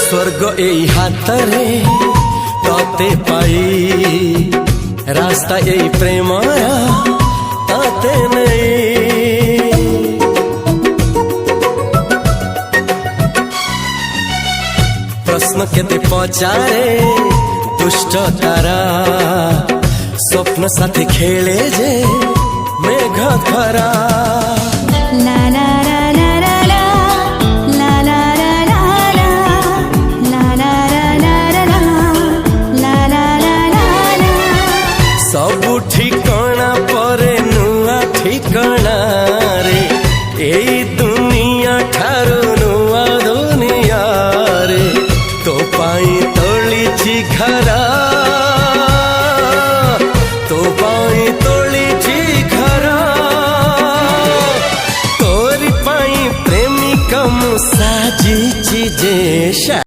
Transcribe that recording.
स्वर्ग एई हातरे तते पाई रास्ता एई प्रेमाया ताते नहीं। प्रश्न केते पचारे दुष्ट तारा स्वप्न साथी खेले जे मेघ खरा। ला ला ला ला ला ला ला ला ला ला ला ला ला ला ला। सबु ठिकाना परे नुआ ठिकाना रे एई दुनिया ठारू नुआ दुनिया रे। तो पाई तोलिछि घरा तो पाई तोलिछि घरा तोरी पाई प्रेमिका मु साजिछि जे।